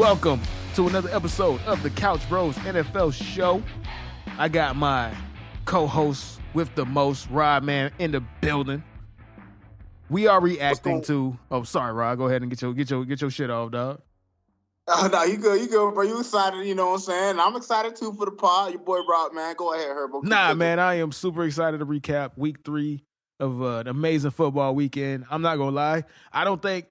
Welcome to another episode of the Couch Bros NFL Show. I got my co-host with the most, Rod Man, in the building. We are reacting to. Oh, sorry, Rod. Go ahead and get your shit off, dog. No, you good, bro. You excited, you know what I'm saying? I'm excited too for the pod. Your boy Rod, man. Go ahead, Herbo. Nah, man, I am super excited to recap week 3 of an amazing football weekend. I'm not gonna lie. I don't think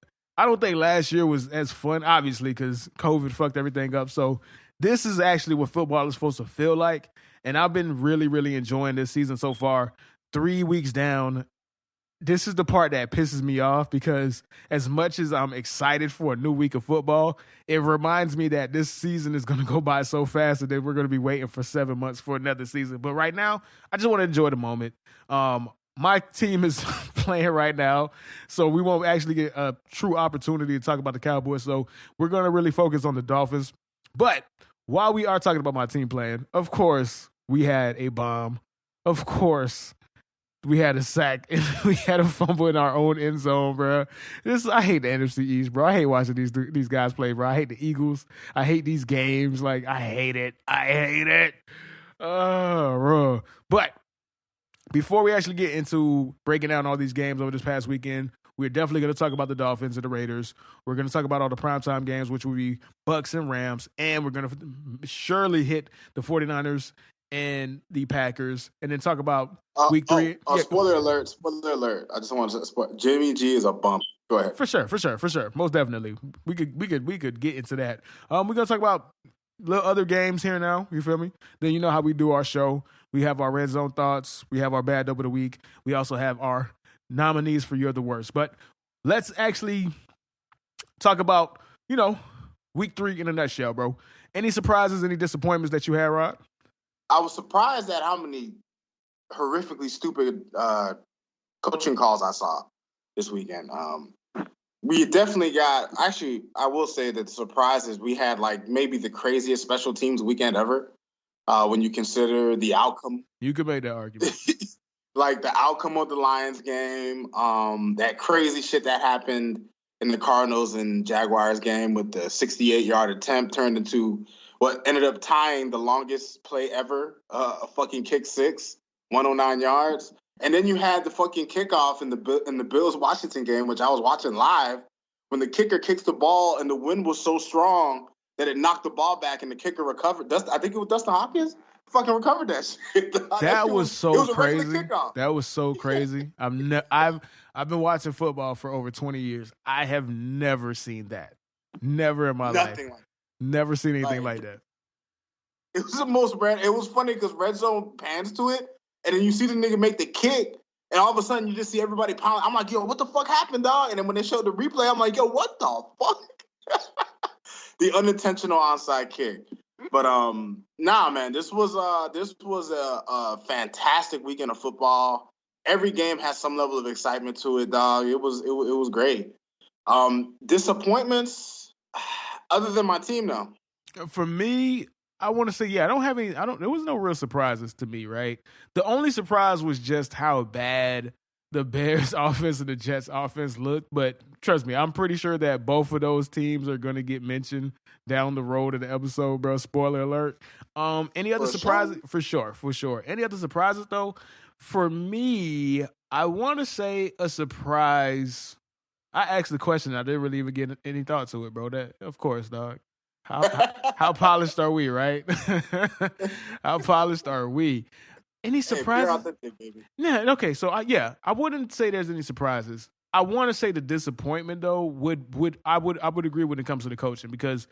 last year was as fun, obviously, because COVID fucked everything up. So this is actually what football is supposed to feel like. And I've been really, really enjoying this season so far. 3 weeks down, this is the part that pisses me off because as much as I'm excited for a new week of football, it reminds me that this season is going to go by so fast that we're going to be waiting for 7 months for another season. But right now, I just want to enjoy the moment. My team is playing right now, so we won't actually get a true opportunity to talk about the Cowboys. So we're going to really focus on the Dolphins. But while we are talking about my team playing, of course, we had a bomb. Of course, we had a sack, and we had a fumble in our own end zone, bro. I hate the NFC East, bro. I hate watching these guys play, bro. I hate the Eagles. I hate these games. Like, I hate it. Oh, bro. But before we actually get into breaking down all these games over this past weekend, we're definitely going to talk about the Dolphins and the Raiders. We're going to talk about all the primetime games, which will be Bucks and Rams. And we're going to surely hit the 49ers and the Packers, and then talk about week 3. Spoiler alert. I just want to spoil. Jimmy G is a bump. Go ahead. For sure. Most definitely. We could get into that. We're going to talk about little other games here now. You feel me? Then you know how we do our show. We have our red zone thoughts. We have our bad dope of the week. We also have our nominees for You're the Worst. But let's actually talk about, week 3 in a nutshell, bro. Any surprises, any disappointments that you had, Rod? I was surprised at how many horrifically stupid coaching calls I saw this weekend. We definitely got, actually, I will say that the surprise is we had like maybe the craziest special teams weekend ever when you consider the outcome. You could make that argument. Like the outcome of the Lions game, that crazy shit that happened in the Cardinals and Jaguars game with the 68-yard attempt turned into what ended up tying the longest play ever, a fucking kick 6, 109 yards. And then you had the fucking kickoff in the Bills-Washington game, which I was watching live, when the kicker kicks the ball and the wind was so strong that it knocked the ball back and the kicker recovered. I think it was Dustin Hopkins fucking recovered that shit. That was so crazy. That was so crazy. I've been watching football for over 20 years. I have never seen that. Never in my life. Never seen anything like that. It was the most random. It was funny because Red Zone pans to it, and then you see the nigga make the kick, and all of a sudden you just see everybody pound. I'm like, yo, what the fuck happened, dog? And then when they showed the replay, I'm like, yo, what the fuck? The unintentional onside kick. But nah, man, this was a fantastic weekend of football. Every game has some level of excitement to it, dog. It was great. Disappointments. Other than my team, though. For me, I want to say, there was no real surprises to me, right? The only surprise was just how bad the Bears offense and the Jets offense looked. But trust me, I'm pretty sure that both of those teams are going to get mentioned down the road in the episode, bro. Spoiler alert. Any other surprises? For sure. Any other surprises, though? For me, I want to say a surprise. I asked the question. I didn't really even get any thought to it, bro. That, of course, dog. How polished are we, right? How polished are we? Any surprises? Yeah. Okay. So I wouldn't say there's any surprises. I want to say the disappointment though I would agree when it comes to the coaching, because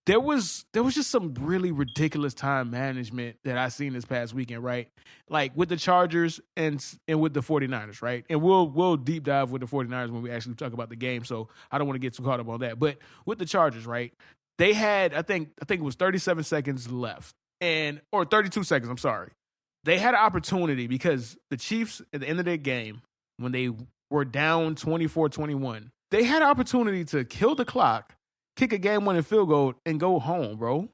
there was just some really ridiculous time management that I seen this past weekend, right? Like with the Chargers and with the 49ers, right? And we'll deep dive with the 49ers when we actually talk about the game, so I don't want to get too caught up on that. But with the Chargers, right? They had, I think it was 37 seconds left, or 32 seconds, I'm sorry. They had an opportunity because the Chiefs at the end of their game, when they were down 24-21, they had an opportunity to kill the clock, kick a game-winning field goal, and go home, bro.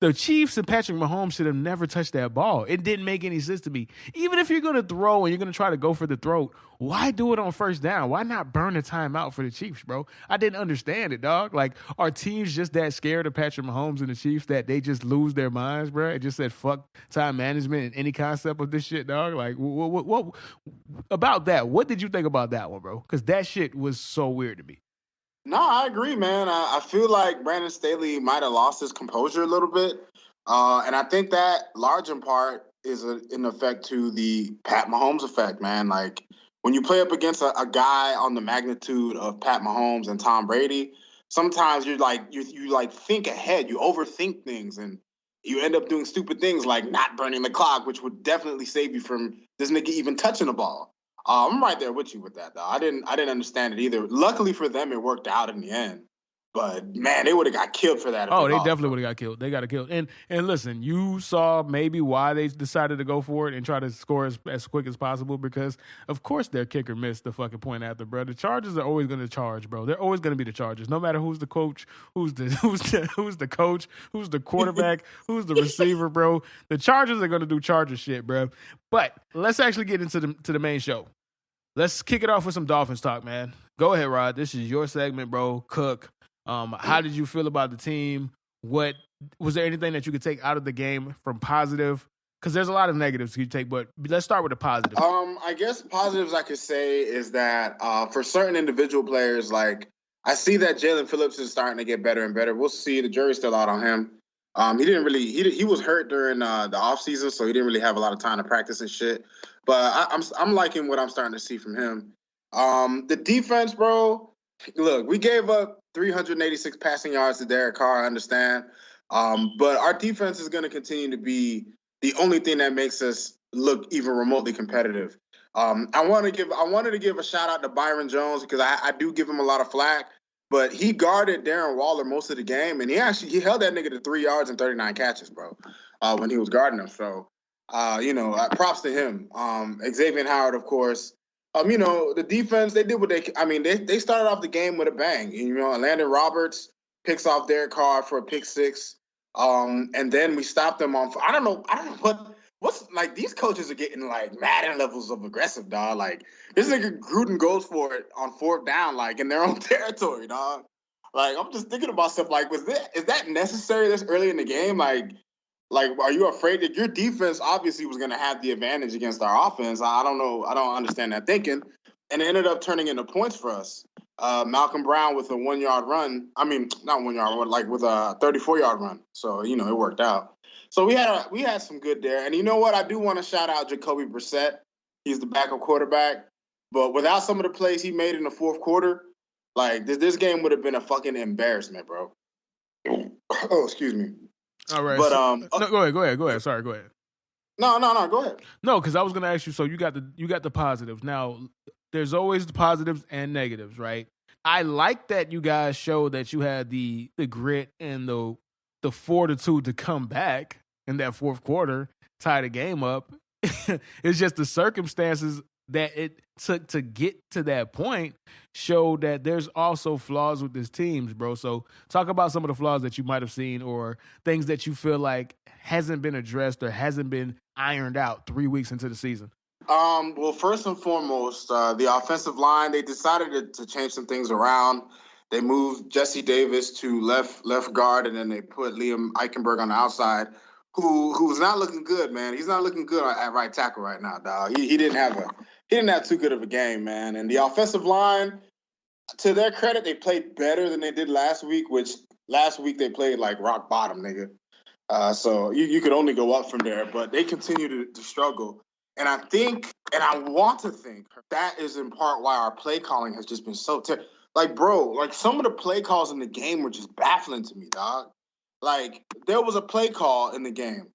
The Chiefs and Patrick Mahomes should have never touched that ball. It didn't make any sense to me. Even if you're going to throw and you're going to try to go for the throat, why do it on first down? Why not burn a timeout for the Chiefs, bro? I didn't understand it, dog. Like, are teams just that scared of Patrick Mahomes and the Chiefs that they just lose their minds, bro? It just said fuck time management and any concept of this shit, dog. Like, what about that? What did you think about that one, bro? Because that shit was so weird to me. No, I agree, man. I feel like Brandon Staley might have lost his composure a little bit. And I think that large in part is in effect to the Pat Mahomes effect, man. Like, when you play up against a guy on the magnitude of Pat Mahomes and Tom Brady, sometimes you think ahead, you overthink things, and you end up doing stupid things like not burning the clock, which would definitely save you from this nigga even touching the ball. I'm right there with you with that, though. I didn't understand it either. Luckily for them, it worked out in the end. But man, they would have got killed for that. Oh, they definitely would have got killed. They got killed. And listen, you saw maybe why they decided to go for it and try to score as quick as possible, because of course their kicker missed the fucking point after, bro. The Chargers are always going to charge, bro. They're always going to be the Chargers, no matter who's the coach, who's the coach, who's the quarterback, who's the receiver, bro. The Chargers are going to do Charger shit, bro. But let's actually get into the main show. Let's kick it off with some Dolphins talk, man. Go ahead, Rod. This is your segment, bro. Cook. How did you feel about the team? What was there anything that you could take out of the game from positive? Because there's a lot of negatives you take, but let's start with the positive. I guess positives I could say is that for certain individual players, like I see that Jalen Phillips is starting to get better and better. We'll see. The jury's still out on him. He was hurt during the offseason, so he didn't really have a lot of time to practice and shit. But I'm liking what I'm starting to see from him. The defense, bro. Look, we gave up 386 passing yards to Derek Carr, I understand. But our defense is going to continue to be the only thing that makes us look even remotely competitive. I wanted to give a shout out to Byron Jones, because I do give him a lot of flack, but he guarded Darren Waller most of the game, and he held that nigga to 3 yards and 39 catches, bro, when he was guarding him. So, props to him. Xavier Howard, of course. The defense, they did what they started off the game with a bang. Landon Roberts picks off Derek Carr for a pick six. And then we stopped them on, I don't know what's like, these coaches are getting like Madden levels of aggressive, dog. Like, this nigga Gruden goes for it on fourth down, like in their own territory, dog. Like, I'm just thinking about stuff like, is that necessary this early in the game? Like, are you afraid that your defense obviously was going to have the advantage against our offense? I don't know. I don't understand that thinking. And it ended up turning into points for us. Malcolm Brown with a 1 yard run. I mean, not 1 yard, but like with a 34-yard run. So, it worked out. So we had some good there. And you know what? I do want to shout out Jacoby Brissett. He's the backup quarterback. But without some of the plays he made in the fourth quarter, like this game would have been a fucking embarrassment, bro. Oh, excuse me. All right. But no, go ahead. Sorry, go ahead. No, go ahead. No, because I was gonna ask you. So you got the positives. Now, there's always the positives and negatives, right? I like that you guys show that you had the grit and the fortitude to come back in that fourth quarter, tie the game up. It's just the circumstances that it took to get to that point showed that there's also flaws with this team, bro. So talk about some of the flaws that you might have seen or things that you feel like hasn't been addressed or hasn't been ironed out 3 weeks into the season. Well, first and foremost, the offensive line, they decided to change some things around. They moved Jesse Davis to left guard, and then they put Liam Eichenberg on the outside, who's not looking good, man. He's not looking good at right tackle right now, dog. He didn't have too good of a game, man. And the offensive line, to their credit, they played better than they did last week, which last week they played like rock bottom, nigga. So you could only go up from there, but they continue to struggle. And I think, and I want to think, that is in part why our play calling has just been so terrible. Like, bro, like some of the play calls in the game were just baffling to me, dog. Like, there was a play call in the game.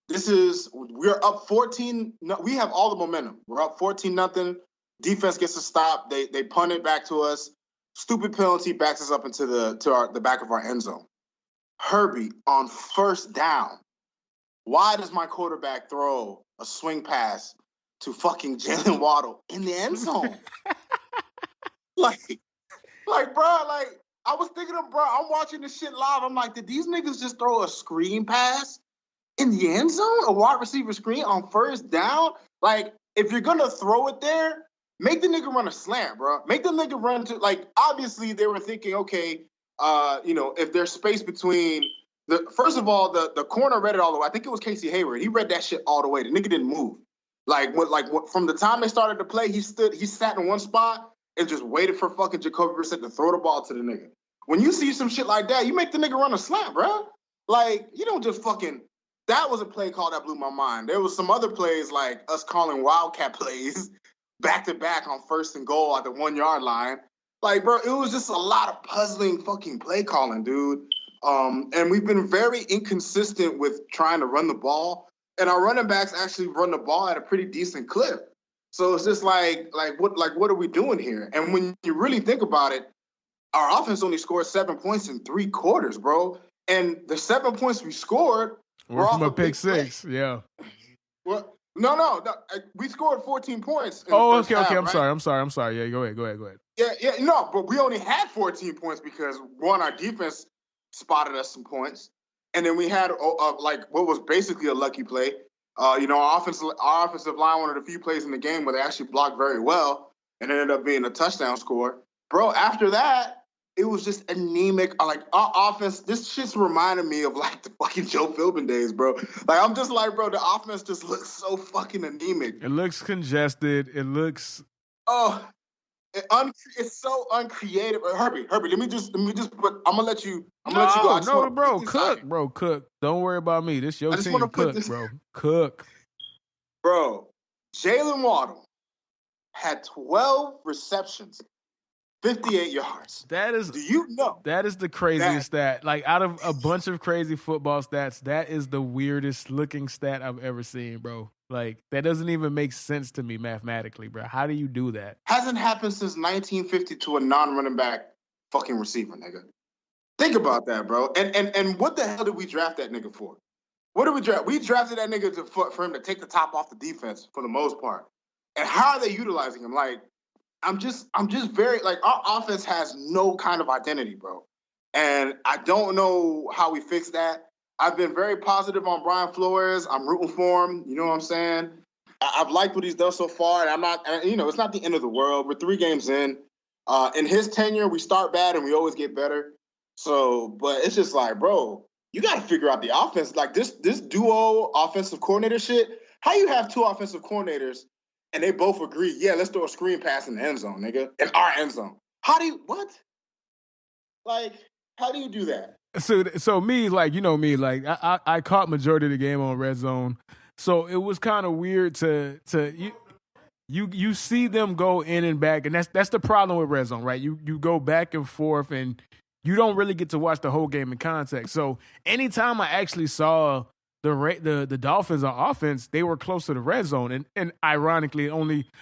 We're up 14. We have all the momentum. We're up 14-0. Defense gets a stop. They punt it back to us. Stupid penalty backs us up into the back of our end zone. Herbie on first down. Why does my quarterback throw a swing pass to fucking Jalen Waddle in the end zone? bro, I was thinking of, bro, I'm watching this shit live. I'm like, did these niggas just throw a screen pass in the end zone, a wide receiver screen on first down. Like, if you're gonna throw it there, make the nigga run a slant, bro. Make the nigga run to, like, obviously they were thinking, okay, if there's space between first of all, the corner read it all the way. I think it was Casey Hayward. He read that shit all the way. The nigga didn't move. From the time they started to play, he sat in one spot and just waited for fucking Jacoby Brissett to throw the ball to the nigga. When you see some shit like that, you make the nigga run a slant, bro. Like, you don't just fucking. That was a play call that blew my mind. There was some other plays like us calling wildcat plays back to back on 1st and goal at the 1 yard line. Like, bro, it was just a lot of puzzling fucking play calling, dude. And we've been very inconsistent with trying to run the ball. And our running backs actually run the ball at a pretty decent clip. So it's just what are we doing here? And when you really think about it, our offense only scored 7 points in 3 quarters, bro. And the 7 points we scored were from a pick six. Yeah. Well, no. We scored 14 points. Okay. Half, I'm right? sorry. Yeah, go ahead. Yeah, no, but we only had 14 points because, one, our defense spotted us some points. And then we had what was basically a lucky play. Our offensive line, one of the few plays in the game where they actually blocked very well and ended up being a touchdown score. Bro, after that, it was just anemic. Like, our offense, this shit's reminded me of, like, the fucking Joe Philbin days, bro. Like, I'm just like, bro, the offense just looks so fucking anemic. It looks congested. It looks... Oh, it's so uncreative. Herbie, let me just put. I'm gonna let you go. No, bro, cook. Don't worry about me. This your team. Cook. Bro, Jalen Waddle had 12 receptions, 58 yards. Do you know? That is the craziest stat. Like, out of a bunch of crazy football stats, that is the weirdest looking stat I've ever seen, bro. Like, that doesn't even make sense to me mathematically, bro. How do you do that? Hasn't happened since 1950 to a non-running back fucking receiver, nigga. Think about that, bro. And what the hell did we draft that nigga for? What did we draft? We drafted that nigga for him to take the top off the defense for the most part. And how are they utilizing him? Like, I'm just very, like, our offense has no kind of identity, bro. And I don't know how we fix that. I've been very positive on Brian Flores. I'm rooting for him. You know what I'm saying? I've liked what he's done so far, and it's not the end of the world. We're 3 games in. In his tenure, we start bad and we always get better. So, but it's just like, bro, you got to figure out the offense. Like, this duo offensive coordinator shit. How you have 2 offensive coordinators and they both agree, yeah, let's throw a screen pass in the end zone, nigga, in our end zone? What? Like, how do you do that? So me, like, you know me, like, I caught majority of the game on Red Zone, so it was kind of weird to you see them go in and back, and that's the problem with Red Zone, right? You go back and forth, and you don't really get to watch the whole game in context. So anytime I actually saw the Dolphins on offense, they were close to the Red Zone, and ironically,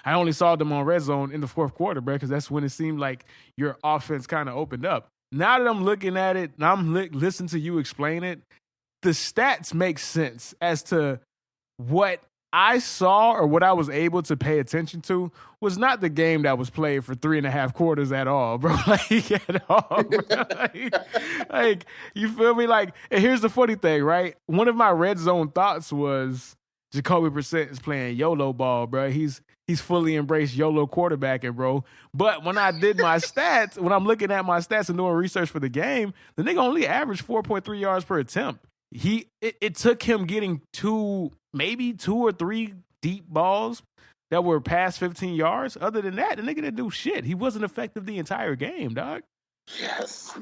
I only saw them on Red Zone in the fourth quarter, bro, because that's when it seemed like your offense kind of opened up. Now that I'm looking at it, and I'm listening to you explain it, the stats make sense as to what I saw or what I was able to pay attention to was not the game that was played for 3.5 quarters at all, bro. Like, you feel me? Like, and here's the funny thing, right? One of my Red Zone thoughts was Jacoby Brissett is playing YOLO ball, bro. He's fully embraced YOLO quarterbacking, bro. But when I did my stats, when I'm looking at my stats and doing research for the game, the nigga only averaged 4.3 yards per attempt. It took him getting 2 or 3 deep balls that were past 15 yards. Other than that, the nigga didn't do shit. He wasn't effective the entire game, dog. Yes.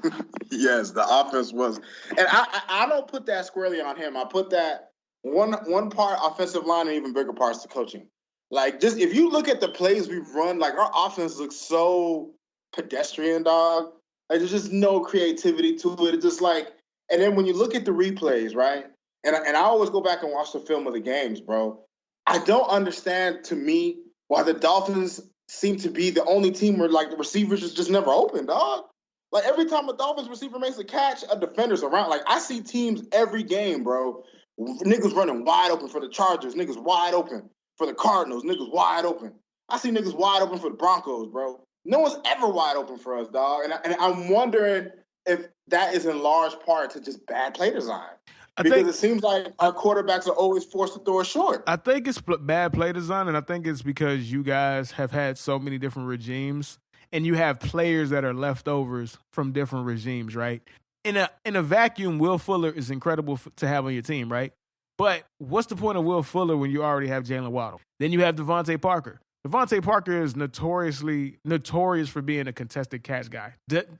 Yes, the offense was. And I don't put that squarely on him. I put that one part offensive line and even bigger parts to coaching. Like, just if you look at the plays we've run, like, our offense looks so pedestrian, dog. Like, there's just no creativity to it. It's just like, and then when you look at the replays, right? And I always go back and watch the film of the games, bro. I don't understand, to me, why the Dolphins seem to be the only team where, like, the receivers just never open, dog. Like, every time a Dolphins receiver makes a catch, a defender's around. Like, I see teams every game, bro. Niggas running wide open for the Chargers. Niggas wide open for the Cardinals. Niggas wide open. I see niggas wide open for the Broncos, bro. No one's ever wide open for us, dog. And I'm wondering if that is in large part to just bad play design. Because it seems like our quarterbacks are always forced to throw it short. I think it's bad play design, and I think it's because you guys have had so many different regimes, and you have players that are leftovers from different regimes, right? In a vacuum, Will Fuller is incredible to have on your team, right? But what's the point of Will Fuller when you already have Jalen Waddle? Then you have Devontae Parker. Devontae Parker is notorious for being a contested catch guy.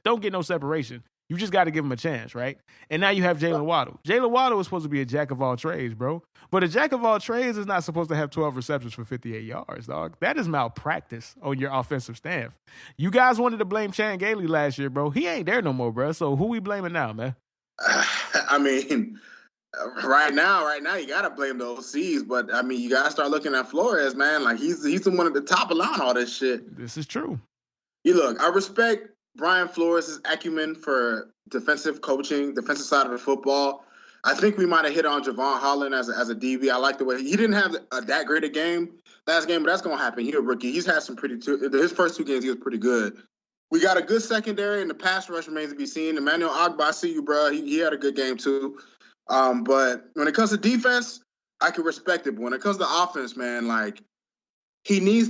Don't get no separation. You just got to give him a chance, right? And now you have Jalen Waddle. Jalen Waddle is supposed to be a jack of all trades, bro. But a jack of all trades is not supposed to have 12 receptions for 58 yards, dog. That is malpractice on your offensive staff. You guys wanted to blame Chan Gailey last year, bro. He ain't there no more, bro. So who we blaming now, man? I mean, right now, you got to blame the OCs. But, I mean, you got to start looking at Flores, man. Like, he's the one at the top of line all this shit. This is true. Look, I respect Brian Flores' acumen for defensive coaching, defensive side of the football. I think we might have hit on Javon Holland as a DB. I like the way he didn't have that great a game last game, but that's going to happen. He's a rookie. He's had his first 2 games, he was pretty good. We got a good secondary, and the pass rush remains to be seen. Emmanuel Ogbah, I see you, bro. He had a good game too. But when it comes to defense, I can respect it. But when it comes to offense, man, like he needs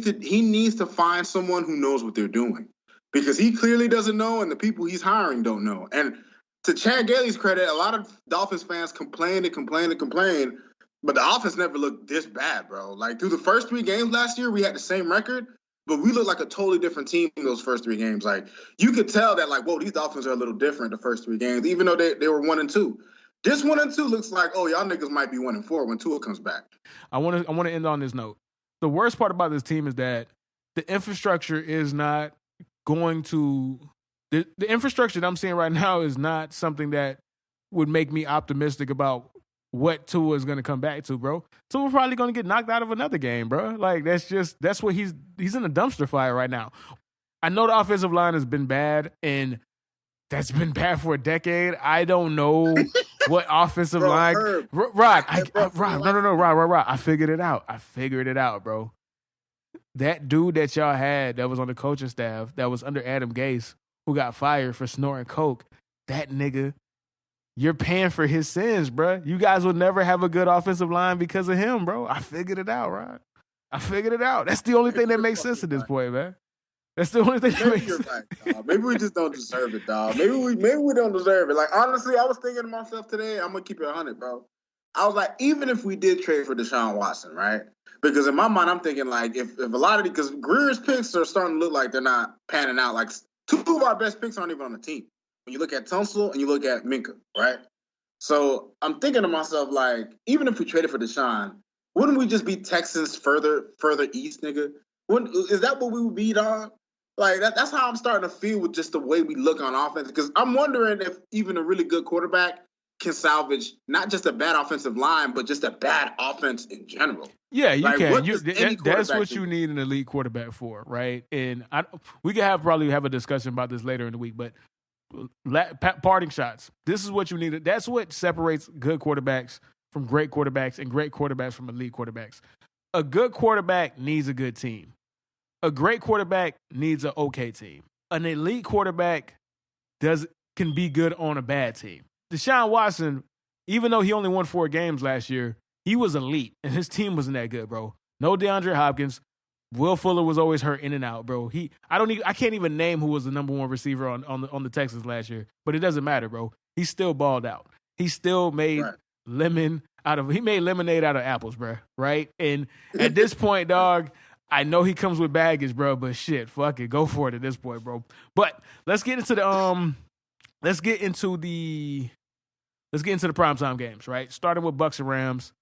to find someone who knows what they're doing. Because he clearly doesn't know, and the people he's hiring don't know. And to Chan Gailey's credit, a lot of Dolphins fans complain, but the offense never looked this bad, bro. Like, through the first 3 games last year, we had the same record, but we looked like a totally different team in those first 3 games. Like, you could tell that, like, whoa, these Dolphins are a little different the first 3 games, even though they were 1-2. This 1-2 looks like, oh, y'all niggas might be 1-4 when Tua comes back. I want to end on this note. The worst part about this team is that the infrastructure is not going to the infrastructure that I'm seeing right now is not something that would make me optimistic about what Tua is going to come back to, bro. Tua's probably going to get knocked out of another game, bro. Like, that's what he's in a dumpster fire right now. I know the offensive line has been bad, and that's been bad for a decade. I don't know what offensive line. Rod, I figured it out, bro. That dude that y'all had that was on the coaching staff that was under Adam Gase who got fired for snorting coke, that nigga, you're paying for his sins, bro. You guys will never have a good offensive line because of him, bro. I figured it out, Rod. I figured it out. That's the only thing that makes sense at this point, man. That's the only thing that makes sense. Right, dog. Maybe we just don't deserve it, dog. Maybe we don't deserve it. Like, honestly, I was thinking to myself today, I'm going to keep it 100, bro. I was like, even if we did trade for Deshaun Watson, right? Because in my mind, I'm thinking, like, if a lot of because Greer's picks are starting to look like they're not panning out. Like, 2 of our best picks aren't even on the team. When you look at Tunsil and you look at Minka, right? So I'm thinking to myself, like, even if we traded for Deshaun, wouldn't we just be Texans further east, nigga? Is that what we would be, dog? Like, that's how I'm starting to feel with just the way we look on offense. Because I'm wondering if even a really good quarterback can salvage not just a bad offensive line, but just a bad offense in general. Yeah, you can. That's what you need an elite quarterback for, right? And we can probably have a discussion about this later in the week, but parting shots. This is what you need. That's what separates good quarterbacks from great quarterbacks and great quarterbacks from elite quarterbacks. A good quarterback needs a good team. A great quarterback needs an okay team. An elite quarterback can be good on a bad team. Deshaun Watson, even though he only won 4 games last year, he was elite, and his team wasn't that good, bro. No DeAndre Hopkins. Will Fuller was always hurt in and out, bro. I can't even name who was the number 1 receiver on the Texans last year, but it doesn't matter, bro. He still balled out. He still made lemonade out of apples, bro. Right? And at this point, dog, I know he comes with baggage, bro, but shit, fuck it, go for it at this point, bro. But let's get into the primetime games, right? Starting with Bucs and Rams.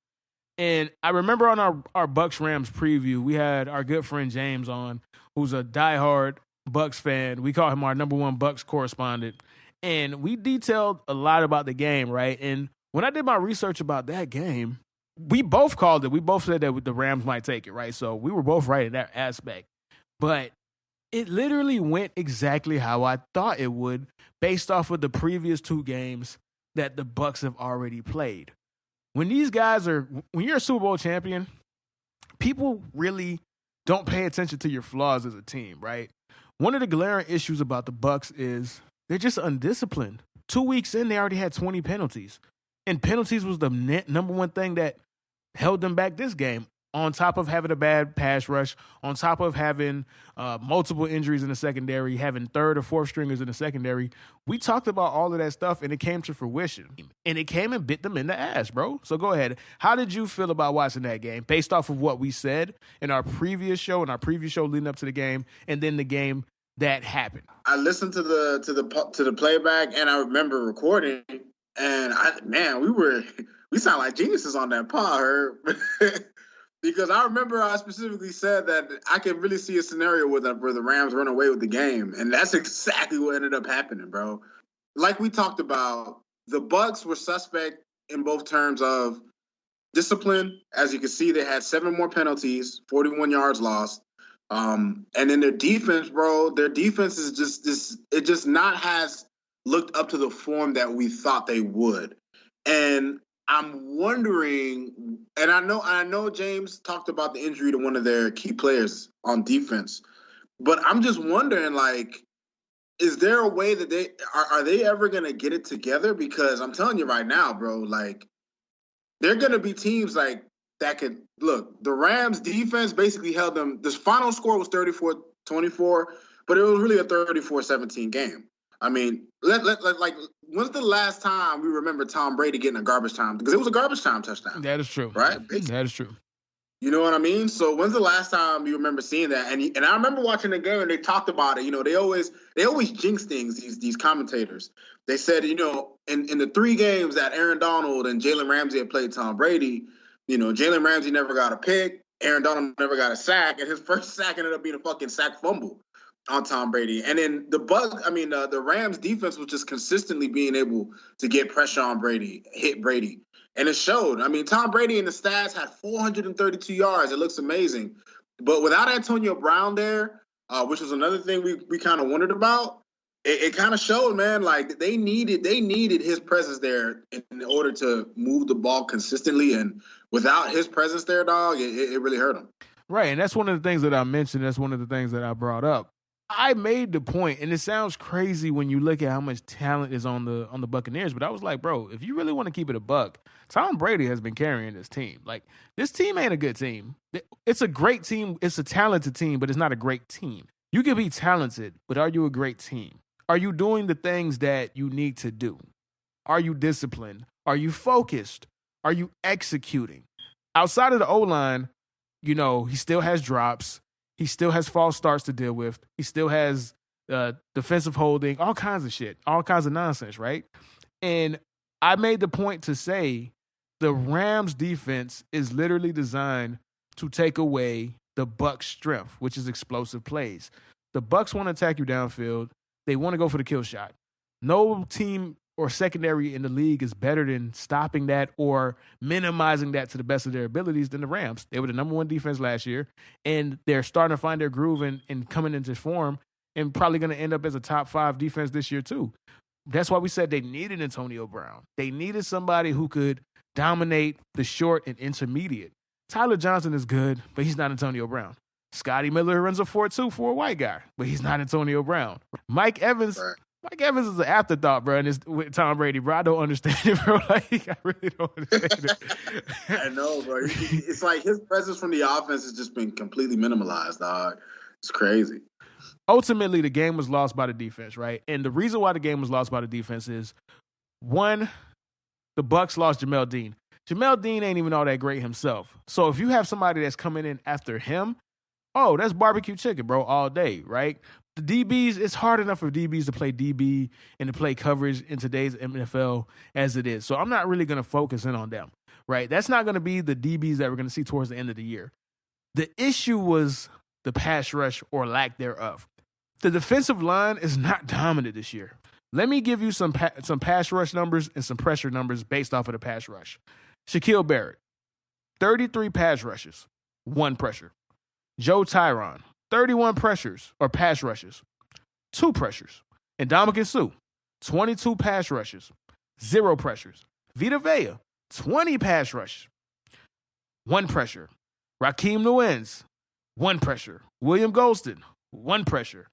And I remember on our Bucs-Rams preview, we had our good friend James on, who's a diehard Bucs fan. We call him our number 1 Bucs correspondent. And we detailed a lot about the game, right? And when I did my research about that game, we both called it. We both said that the Rams might take it, right? So we were both right in that aspect. But it literally went exactly how I thought it would based off of the previous 2 games that the Bucs have already played. When you're a Super Bowl champion, people really don't pay attention to your flaws as a team, right? One of the glaring issues about the Bucs is they're just undisciplined. 2 weeks in, they already had 20 penalties. And penalties was the number one thing that held them back this game, on top of having a bad pass rush, on top of having multiple injuries in the secondary, having third or fourth stringers in the secondary. We talked about all of that stuff, and it came to fruition. And it came and bit them in the ass, bro. So go ahead. How did you feel about watching that game based off of what we said in our previous show leading up to the game, and then the game that happened? I listened to the playback, and I remember recording, and we sound like geniuses on that pod, Herb. Because I remember I specifically said that I could really see a scenario where the Rams run away with the game. And that's exactly what ended up happening, bro. Like we talked about, the Bucs were suspect in both terms of discipline. As you can see, they had 7 more penalties, 41 yards lost. And then their defense, bro, is just not has looked up to the form that we thought they would. And I'm wondering, and I know James talked about the injury to one of their key players on defense, but I'm just wondering, like, is there a way that are they ever going to get it together? Because I'm telling you right now, bro, like, they're going to be teams like that could look. The Rams defense basically held them. This final score was 34-24, but it was really a 34-17 game. I mean, when's the last time we remember Tom Brady getting a garbage time? Because it was a garbage time touchdown. That is true. Right? That is true. You know what I mean? So when's the last time you remember seeing that? And I remember watching the game and they talked about it. You know, they always jinx things, these commentators. They said, you know, in the 3 games that Aaron Donald and Jalen Ramsey had played Tom Brady, you know, Jalen Ramsey never got a pick, Aaron Donald never got a sack, and his first sack ended up being a fucking sack fumble on Tom Brady. And then the Rams defense was just consistently being able to get pressure on Brady, hit Brady. And it showed. I mean, Tom Brady in the stats had 432 yards. It looks amazing. But without Antonio Brown there, which was another thing we kind of wondered about, it kind of showed, man, like they needed his presence there in order to move the ball consistently. And without his presence there, dog, it really hurt him. Right, and that's one of the things that I mentioned. That's one of the things that I brought up. I made the point, and it sounds crazy when you look at how much talent is on the Buccaneers, but I was like, bro, if you really want to keep it a buck, Tom Brady has been carrying this team. Like, this team ain't a good team. It's a great team. It's a talented team, but it's not a great team. You can be talented, but are you a great team? Are you doing the things that you need to do? Are you disciplined? Are you focused? Are you executing? Outside of the O-line, you know, he still has drops. He still has false starts to deal with. He still has defensive holding, all kinds of shit, all kinds of nonsense, right? And I made the point to say the Rams defense is literally designed to take away the Bucs' strength, which is explosive plays. The Bucs want to attack you downfield. They want to go for the kill shot. No team or secondary in the league is better than stopping that or minimizing that to the best of their abilities than the Rams. They were the number 1 defense last year, and they're starting to find their groove and coming into form and probably going to end up as a top 5 defense this year too. That's why we said they needed Antonio Brown. They needed somebody who could dominate the short and intermediate. Tyler Johnson is good, but he's not Antonio Brown. Scotty Miller runs a 4.2 for a white guy, but he's not Antonio Brown. Mike Evans... Right. Mike Evans is an afterthought, bro, and it's with Tom Brady, bro. I don't understand it, bro. Like, I really don't understand it. I know, bro. It's like his presence from the offense has just been completely minimalized, dog. It's crazy. Ultimately, the game was lost by the defense, right? And the reason why the game was lost by the defense is, 1, the Bucs lost Jamel Dean. Jamel Dean ain't even all that great himself. So if you have somebody that's coming in after him, oh, that's barbecue chicken, bro, all day, right? The DBs, it's hard enough for DBs to play DB and to play coverage in today's NFL as it is. So I'm not really going to focus in on them, right? That's not going to be the DBs that we're going to see towards the end of the year. The issue was the pass rush or lack thereof. The defensive line is not dominant this year. Let me give you some pass rush numbers and some pressure numbers based off of the pass rush. Shaquille Barrett, 33 pass rushes, 1 pressure. Joe Tyron, 31 pressures or pass rushes, 2 pressures. And Ndamukong Suh, 22 pass rushes, 0 pressures. Vita Vea, 20 pass rushes, 1 pressure. Raheem Newens, 1 pressure. William Golston, 1 pressure.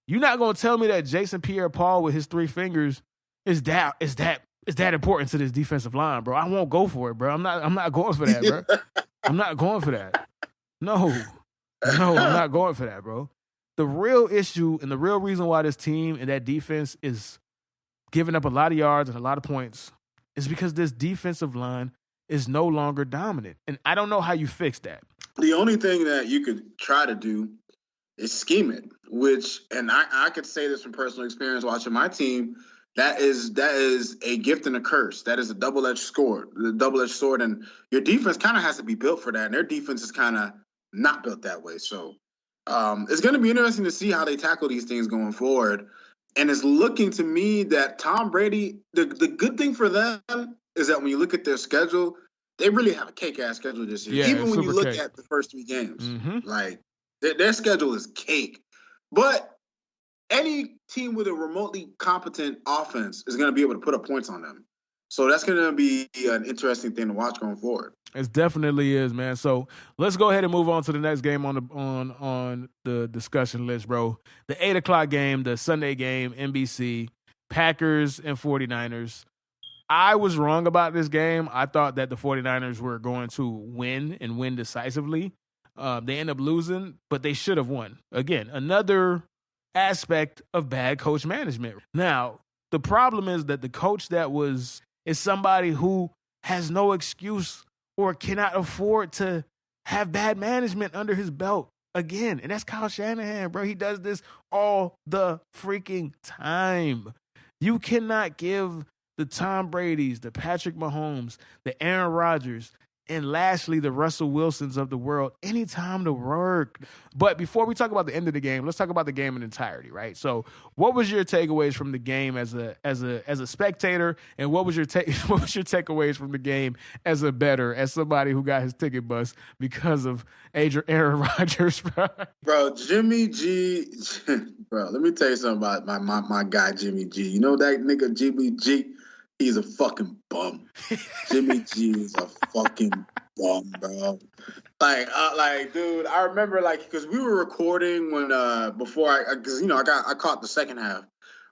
You're not going to tell me that Jason Pierre-Paul with his 3 fingers is that is that important to this defensive line, bro. I won't go for it, bro. I'm not going for that, bro. I'm not going for that. No, I'm not going for that, bro. The real issue and the real reason why this team and that defense is giving up a lot of yards and a lot of points is because this defensive line is no longer dominant. And I don't know how you fix that. The only thing that you could try to do is scheme it, which, and I could say this from personal experience watching my team, that is a gift and a curse. That is a double-edged sword. And your defense kind of has to be built for that. And their defense is kind of not built that way. So it's going to be interesting to see how they tackle these things going forward. And it's looking to me that Tom Brady, the good thing for them is that when you look at their schedule, they really have a cake-ass schedule this year. Yeah, even when you look cake. at the first 3 games. Mm-hmm. Like, their schedule is cake. But any team with a remotely competent offense is going to be able to put up points on them. So that's going to be an interesting thing to watch going forward. It definitely is, man. So let's go ahead and move on to the next game on the discussion list, bro. The 8:00 game, the Sunday game, NBC, Packers and 49ers. I was wrong about this game. I thought that the 49ers were going to win and win decisively. They end up losing, but they should have won. Again, another aspect of bad coach management. Now, the problem is that the coach is somebody who has no excuse or cannot afford to have bad management under his belt again. And that's Kyle Shanahan, bro. He does this all the freaking time. You cannot give the Tom Bradys, the Patrick Mahomes, the Aaron Rodgers, and lastly, the Russell Wilsons of the world any time to work. But before we talk about the end of the game, let's talk about the game in entirety, right? So, what was your takeaways from the game as a spectator, and what was your takeaways from the game as a bettor, as somebody who got his ticket bust because of Aaron Rodgers, bro? Bro, Jimmy G, bro, let me tell you something about my guy Jimmy G. You know that nigga Jimmy G? He's a fucking bum. Jimmy G is a fucking bum, bro. Like, dude, I remember, like, because we were recording when I caught the second half.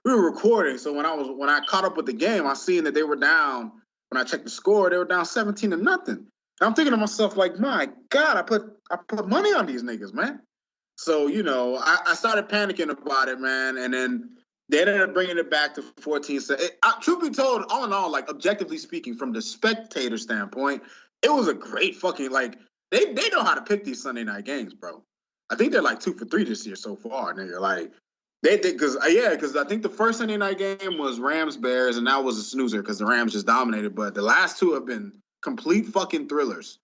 We were recording, so when I caught up with the game, I seen that they were down. When I checked the score, they were down 17-0. And I'm thinking to myself, like, my God, I put money on these niggas, man. So I started panicking about it, man, and then they ended up bringing it back to 14. Truth be told, all in all, like, objectively speaking, from the spectator standpoint, it was a great fucking, like, they know how to pick these Sunday night games, bro. I think they're like 2 for 3 this year so far, nigga. Like, because I think the first Sunday night game was Rams-Bears, and that was a snoozer because the Rams just dominated. But the last 2 have been complete fucking thrillers.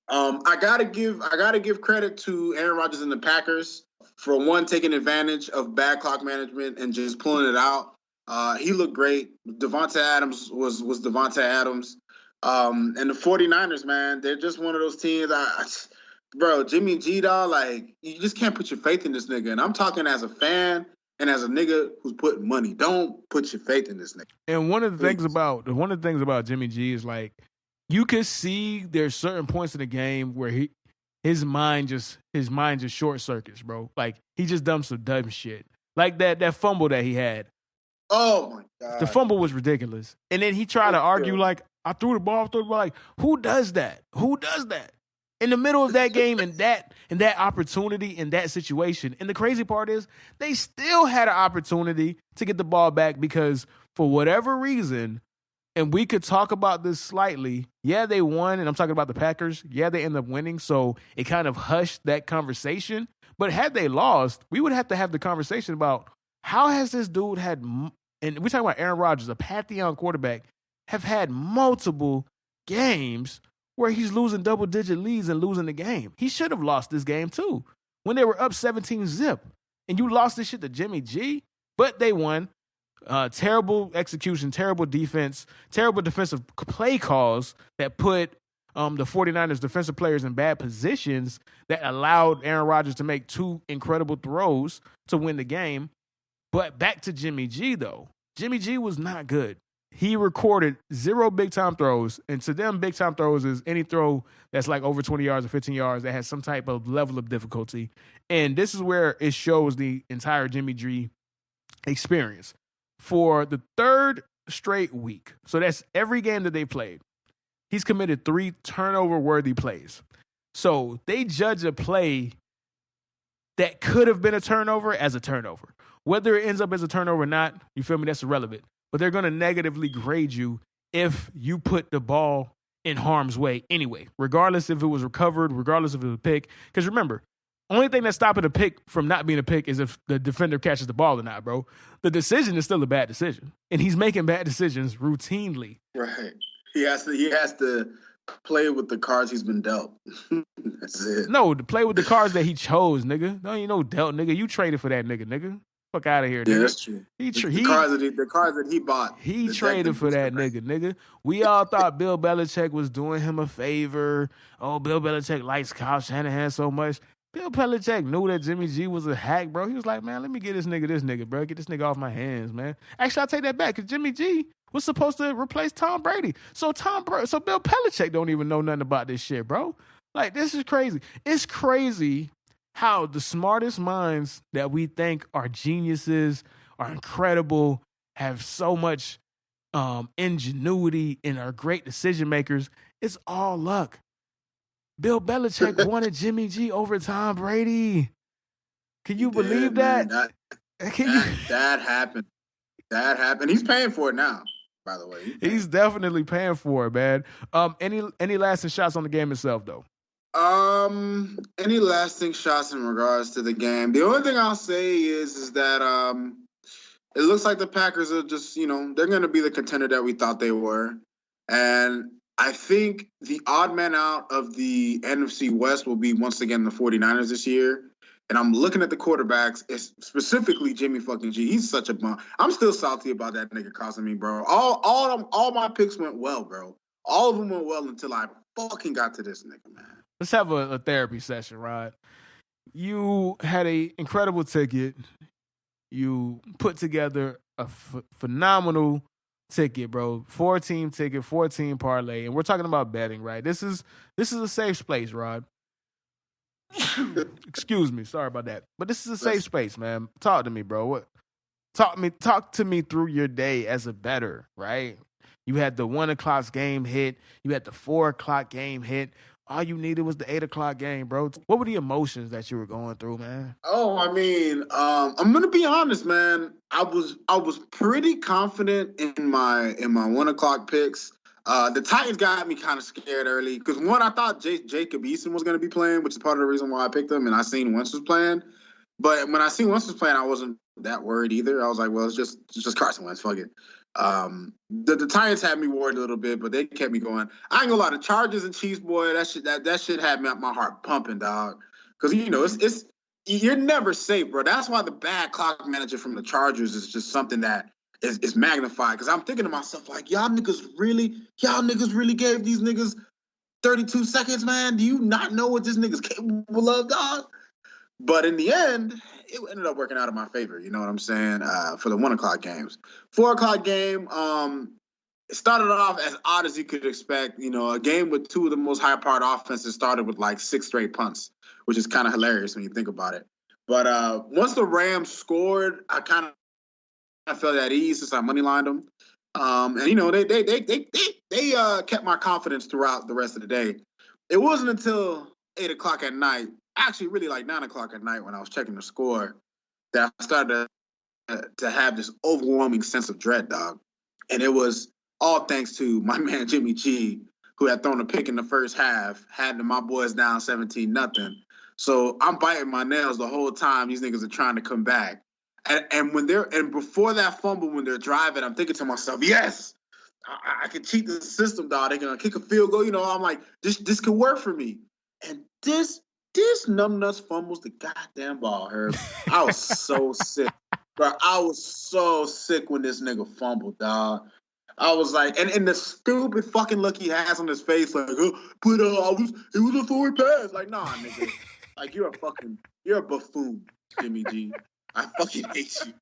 I gotta give credit to Aaron Rodgers and the Packers for one, taking advantage of bad clock management and just pulling it out. He looked great. Devonta Adams was Devonta Adams. And the 49ers, man, they're just one of those teams. Bro, Jimmy G, dog, like, you just can't put your faith in this nigga. And I'm talking as a fan and as a nigga who's putting money. Don't put your faith in this nigga. And one of the things about Jimmy G is, like, you could see there's certain points in the game where his mind just short circuits, bro. Like, he just done some dumb shit. Like that fumble that he had. Oh my God. The fumble was ridiculous. And then he tried to argue, like, I threw the ball. Like, who does that? Who does that? In the middle of that game and that opportunity in that situation. And the crazy part is they still had an opportunity to get the ball back because for whatever reason, and we could talk about this slightly. Yeah, they won, and I'm talking about the Packers. Yeah, they ended up winning, so it kind of hushed that conversation. But had they lost, we would have to have the conversation about how has this dude had, and we're talking about Aaron Rodgers, a Pantheon quarterback, have had multiple games where he's losing double-digit leads and losing the game. He should have lost this game, too, when they were up 17-0. And you lost this shit to Jimmy G, but they won. Terrible execution, terrible defense, terrible defensive play calls that put the 49ers defensive players in bad positions that allowed Aaron Rodgers to make 2 incredible throws to win the game. But back to Jimmy G, though. Jimmy G was not good. He recorded 0 big-time throws, and to them, big-time throws is any throw that's like over 20 yards or 15 yards that has some type of level of difficulty. And this is where it shows the entire Jimmy G experience. For the third straight week. So that's every game that they played. He's committed 3 turnover-worthy plays. So they judge a play that could have been a turnover as a turnover. Whether it ends up as a turnover or not, you feel me? That's irrelevant. But they're going to negatively grade you if you put the ball in harm's way anyway, regardless if it was recovered, regardless if it was a pick. Because remember, only thing that's stopping a pick from not being a pick is if the defender catches the ball or not, bro. The decision is still a bad decision. And he's making bad decisions routinely. Right. He has to play with the cards he's been dealt. That's it. No, to play with the cards that he chose, nigga. No, you know dealt, nigga. You traded for that nigga. Fuck out of here, nigga. Yeah, that's true. The cards that he bought. He traded for that nigga. We all thought Bill Belichick was doing him a favor. Oh, Bill Belichick likes Kyle Shanahan so much. Bill Belichick knew that Jimmy G was a hack, bro. He was like, man, let me get this nigga, bro. Get this nigga off my hands, man. Actually, I'll take that back because Jimmy G was supposed to replace Tom Brady. So Bill Belichick don't even know nothing about this shit, bro. Like, this is crazy. It's crazy how the smartest minds that we think are geniuses, are incredible, have so much ingenuity, and are great decision makers. It's all luck. Bill Belichick wanted Jimmy G over Tom Brady. Can you believe that? That happened. That happened. He's paying for it now, by the way. He's definitely paying for it, man. Any lasting shots on the game itself, though? Any lasting shots in regards to the game? The only thing I'll say is that it looks like the Packers are just, they're going to be the contender that we thought they were. And I think the odd man out of the NFC West will be once again the 49ers this year. And I'm looking at the quarterbacks, specifically Jimmy fucking G. He's such a bum. I'm still salty about that nigga costing me, bro. All my picks went well, bro. All of them went well until I fucking got to this nigga, man. Let's have a therapy session, Rod. You had an incredible ticket. You put together a phenomenal ticket, bro. 4-team ticket, 4-team parlay, and we're talking about betting, right? This is a safe space, Rod. Excuse me, sorry about that, but this is a safe space, man. Talk to me, bro. Talk to me through your day as a bettor, right? You had the 1 o'clock game hit. You had the 4 o'clock game hit. All you needed was the 8 o'clock game, bro. What were the emotions that you were going through, man? Oh, I mean, I'm gonna be honest, man. I was pretty confident in my 1 o'clock picks. The Titans got me kind of scared early because one, I thought Jacob Eason was gonna be playing, which is part of the reason why I picked him, and I seen Wentz was playing. But when I seen Wentz was playing, I wasn't that worried either. I was like, well, it's just Carson Wentz, fuck it. The Titans had me worried a little bit, but they kept me going. I ain't gonna lie, the Chargers and Chiefs, boy, that shit had my heart pumping, dog. Because it's you're never safe, bro. That's why the bad clock manager from the Chargers is just something that is magnified. Because I'm thinking to myself, like, y'all niggas really gave these niggas 32 seconds, man. Do you not know what this nigga's capable of, dog? But in the end, it ended up working out in my favor. You know what I'm saying? For the 1 o'clock games. 4 o'clock game, it started off as odd as you could expect. A game with two of the most high-powered offenses started with like 6 straight punts, which is kind of hilarious when you think about it. But once the Rams scored, I kind of felt at ease since I moneylined them. They kept my confidence throughout the rest of the day. It wasn't until 8 o'clock at night, actually really like 9 o'clock at night when I was checking the score, that I started to have this overwhelming sense of dread, dog. And it was all thanks to my man Jimmy G, who had thrown a pick in the first half, had my boys down 17-0. So I'm biting my nails the whole time these niggas are trying to come back. And before that fumble, when they're driving, I'm thinking to myself, yes, I can cheat the system, dog. They're gonna kick a field goal. I'm like, this could work for me. And this numbnuts fumbles the goddamn ball, Herb. I was so sick. Bro, I was so sick when this nigga fumbled, dog. I was like, and the stupid fucking look he has on his face, like, it was a forward pass. Like, nah, nigga. Like, you're a buffoon, Jimmy G. I fucking hate you.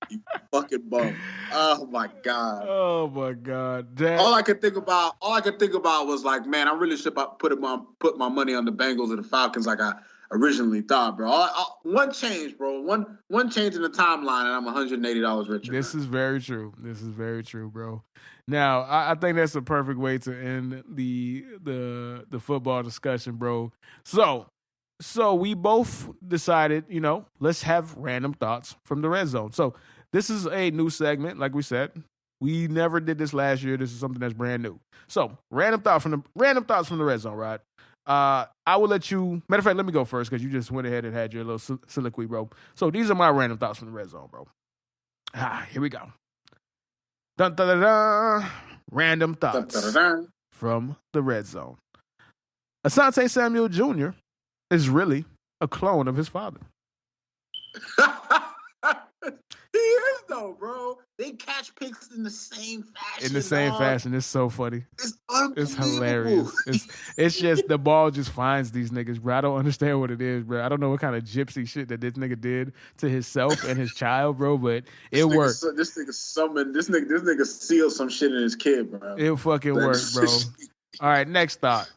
You fucking bum. Oh my God. Oh my God. All I could think about was like, man, I really should put my money on the Bengals and the Falcons like originally thought, bro. One change, bro. One change in the timeline, and I'm $180 richer. This man. is very true. This is very true, bro. Now, I think that's a perfect way to end the football discussion, bro. So we both decided, let's have random thoughts from the red zone. So this is a new segment, like we said. We never did this last year. This is something that's brand new. So random thoughts from the red zone, Rod. I will let you. Matter of fact, let me go first because you just went ahead and had your little soliloquy, bro. So these are my random thoughts from the red zone, bro. Here we go. Dun, dun, dun, dun. Random thoughts Dun, dun, dun, dun. from the red zone. Asante Samuel Jr. is really a clone of his father. He is though, bro. They catch picks in the same fashion. In the same fashion, it's so funny. It's hilarious. It's just the ball just finds these niggas, bro. I don't understand what it is, bro. I don't know what kind of gypsy shit that this nigga did to himself and his child, bro. But it worked. This nigga summoned. This nigga sealed some shit in his kid, bro. It fucking worked, bro. All right, next thought.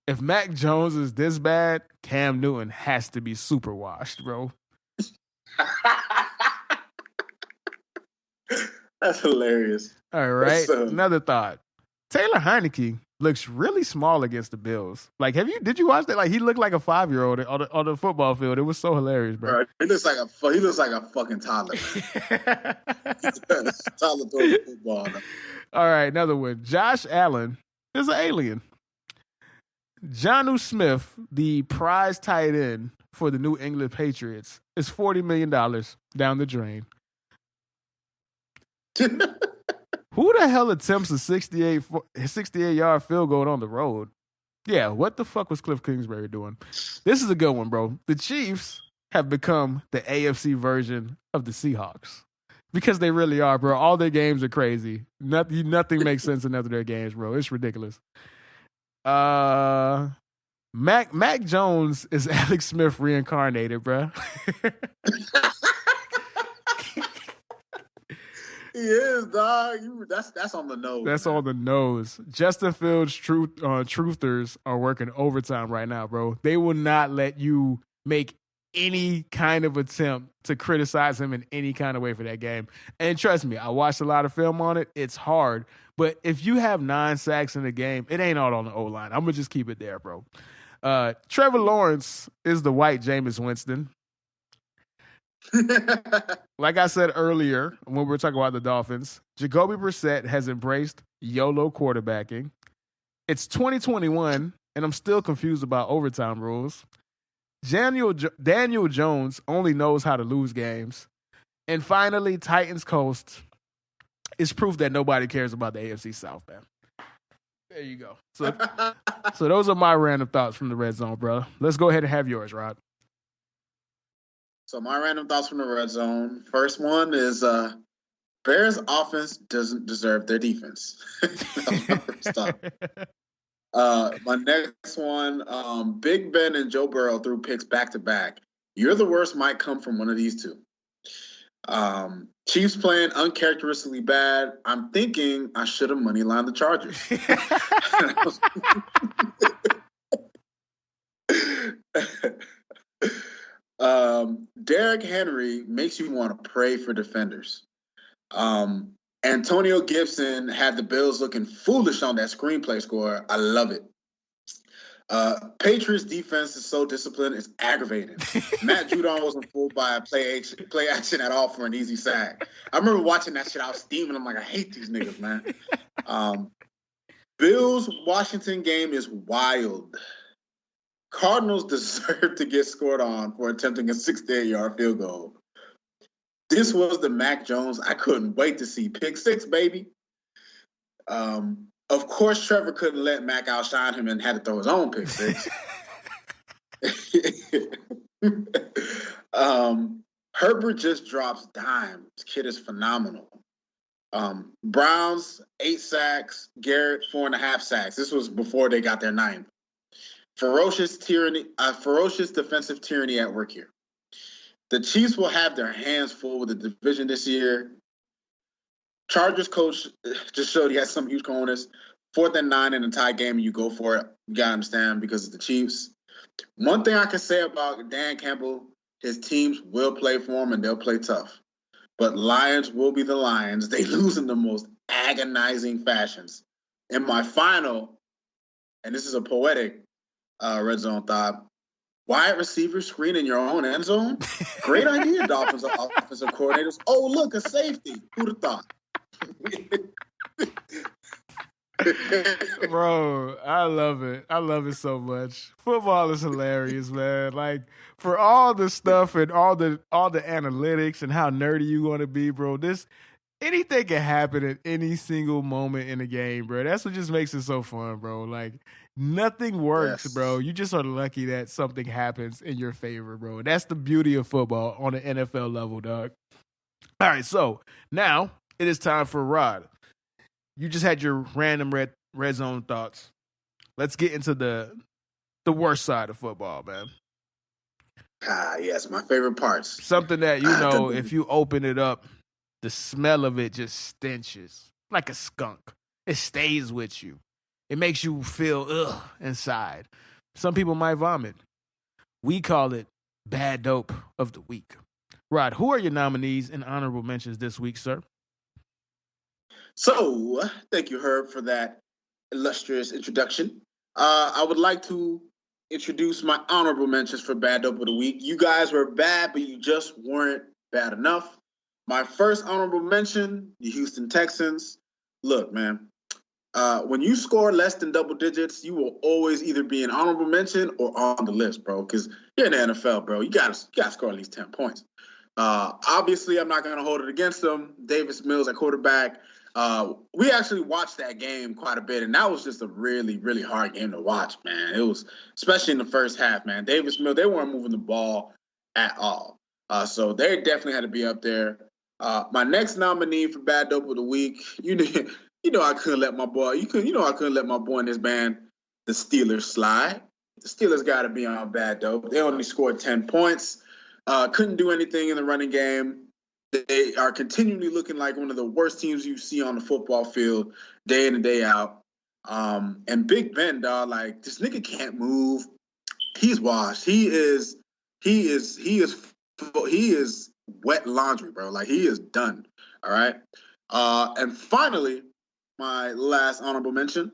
If Mac Jones is this bad, Cam Newton has to be super washed, bro. That's hilarious. All right, another thought. Taylor Heineke looks really small against the Bills. Like, did you watch that? Like, he looked like a 5-year-old on the football field. It was so hilarious, bro. He looks like a fucking toddler. Toddler throwing football. All right, another one. Josh Allen is an alien. Jonnu Smith, the prize tight end for the New England Patriots, is $40 million down the drain. Who the hell attempts a 68-yard field goal on the road? Yeah, what the fuck was Cliff Kingsbury doing? This is a good one, bro. The Chiefs have become the AFC version of the Seahawks. Because they really are, bro. All their games are crazy. Nothing makes sense in none of their games, bro. It's ridiculous. Mac Jones is Alex Smith reincarnated, bro. He is, dog. That's on the nose. That's on the nose. Justin Fields' truthers are working overtime right now, bro. They will not let you make any kind of attempt to criticize him in any kind of way for that game. And trust me, I watched a lot of film on it. It's hard. But if you have 9 sacks in the game, it ain't all on the O-line. I'm going to just keep it there, bro. Trevor Lawrence is the white Jameis Winston. Like I said earlier when we were talking about the Dolphins, Jacoby Brissett has embraced YOLO quarterbacking. It's 2021, and I'm still confused about overtime rules. Daniel Jones only knows how to lose games. And finally, Titans Coast is proof that nobody cares about the AFC South, man. There you go. So those are my random thoughts from the red zone, bro. Let's go ahead and have yours, Rod. So my random thoughts from the red zone. First one is Bears offense doesn't deserve their defense. That's my first thought. My next one, Big Ben and Joe Burrow threw picks back to back. You're the worst might come from one of these two. Chiefs playing uncharacteristically bad. I'm thinking I should have moneylined the Chargers. Derrick Henry makes you want to pray for defenders. Antonio Gibson had the Bills looking foolish on that screenplay score. I love it. Patriots defense is so disciplined, it's aggravating. Matt Judon wasn't fooled by a play action at all for an easy sack. I remember watching that shit. I was steaming. I'm like, I hate these niggas, man. Bills-Washington game is wild. Cardinals deserve to get scored on for attempting a 68-yard field goal. This was the Mac Jones I couldn't wait to see. Pick 6, baby. Of course, Trevor couldn't let Mac outshine him and had to throw his own pick 6. Herbert just drops dimes. This kid is phenomenal. Browns, 8 sacks. Garrett, 4.5 sacks. This was before they got their 9th. Ferocious defensive tyranny at work here. The Chiefs will have their hands full with the division this year. Chargers coach just showed he has some huge cojones. 4th and 9 in a tie game, and you go for it. You got to understand because it's the Chiefs. One thing I can say about Dan Campbell, his teams will play for him and they'll play tough. But Lions will be the Lions. They lose in the most agonizing fashions. In my final, and this is a poetic red zone thought, wide receiver screen in your own end zone? Great idea, Dolphins offensive coordinators. Oh, look, a safety. Who'd have thought? Bro, I love it. I love it so much. Football is hilarious, man. Like for all the stuff and all the analytics and how nerdy you want to be, bro. Anything can happen at any single moment in the game, bro. That's what just makes it so fun, bro. Like nothing works, bro. You just are lucky that something happens in your favor, bro. That's the beauty of football on the NFL level, dog. All right, so now it is time for Rod. You just had your random red zone thoughts. Let's get into the worst side of football, man. Yes, my favorite parts. Something that if you open it up, the smell of it just stenches like a skunk. It stays with you. It makes you feel ugh inside. Some people might vomit. We call it bad dope of the week. Rod, who are your nominees and honorable mentions this week, sir? So, thank you, Herb, for that illustrious introduction. I would like to introduce my honorable mentions for Bad Dope of the Week. You guys were bad, but you just weren't bad enough. My first honorable mention, the Houston Texans. Look, man, when you score less than double digits, you will always either be an honorable mention or on the list, bro, because you're in the NFL, bro. You gotta score at least 10 points. Obviously, I'm not going to hold it against them. Davis Mills at quarterback. We actually watched that game quite a bit, and that was just a really, really hard game to watch, man. It was, especially in the first half, man. Davis Mills, they weren't moving the ball at all. So they definitely had to be up there. My next nominee for Bad Dope of the Week, I couldn't let my boy, I couldn't let my boy in this band, the Steelers, slide. The Steelers got to be on Bad Dope. They only scored 10 points. Couldn't do anything in the running game. They are continually looking like one of the worst teams you see on the football field day in and day out. And Big Ben, dog, like this nigga can't move. He's washed. He is wet laundry, bro. Like he is done. All right. And finally, my last honorable mention,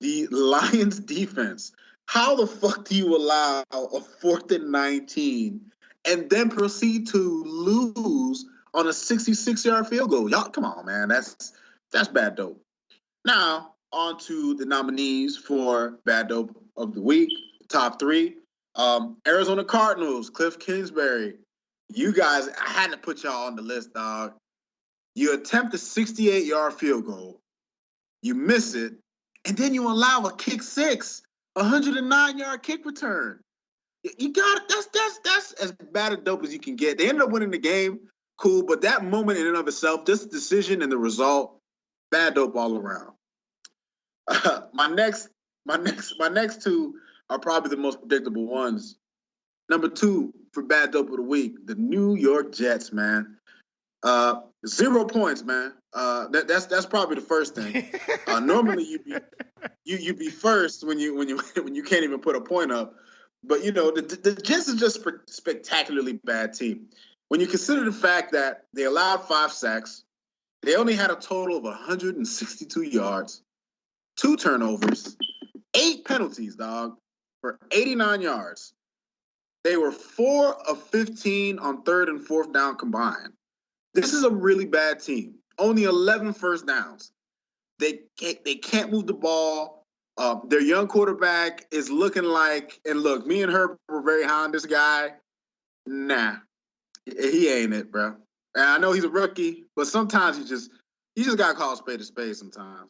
the Lions defense. How the fuck do you allow a 4th and 19 and then proceed to lose on a 66-yard field goal? Y'all, come on, man. That's Bad Dope. Now, on to the nominees for Bad Dope of the Week. Top 3. Arizona Cardinals, Cliff Kingsbury. You guys, I had to put y'all on the list, dog. You attempt a 68-yard field goal. You miss it. And then you allow a kick 6, 109-yard kick return. You got it. That's as bad a dope as you can get. They ended up winning the game, cool, but that moment in and of itself, just the decision and the result, bad dope all around. My next two are probably the most predictable ones. Number 2 for Bad Dope of the Week, the New York Jets, man. 0 points, man. That's probably the first thing. Normally you'd be first when you can't even put a point up. But, the Jets is just a spectacularly bad team. When you consider the fact that they allowed 5 sacks, they only had a total of 162 yards, 2 turnovers, 8 penalties, dog, for 89 yards. They were 4 of 15 on 3rd and 4th down combined. This is a really bad team. Only 11 first downs. They can't move the ball. Their young quarterback is looking like, and look, me and her were very high on this guy. Nah, he ain't it, bro. And I know he's a rookie, but sometimes you just got to call a spade sometimes.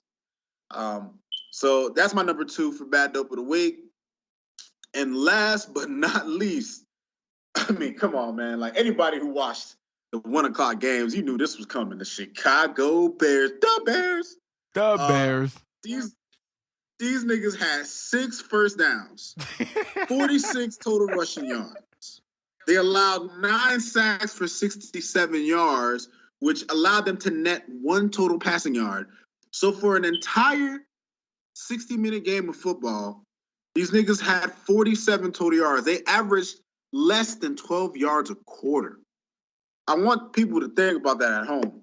So that's my number 2 for Bad Dope of the Week. And last but not least, I mean, come on, man. Like anybody who watched the 1 o'clock games, you knew this was coming. The Chicago Bears, the Bears. These niggas had 6 first downs, 46 total rushing yards. They allowed 9 sacks for 67 yards, which allowed them to net 1 total passing yard. So for an entire 60-minute game of football, These niggas had 47 total yards. They averaged less than 12 yards a quarter. I want people to think about that at home.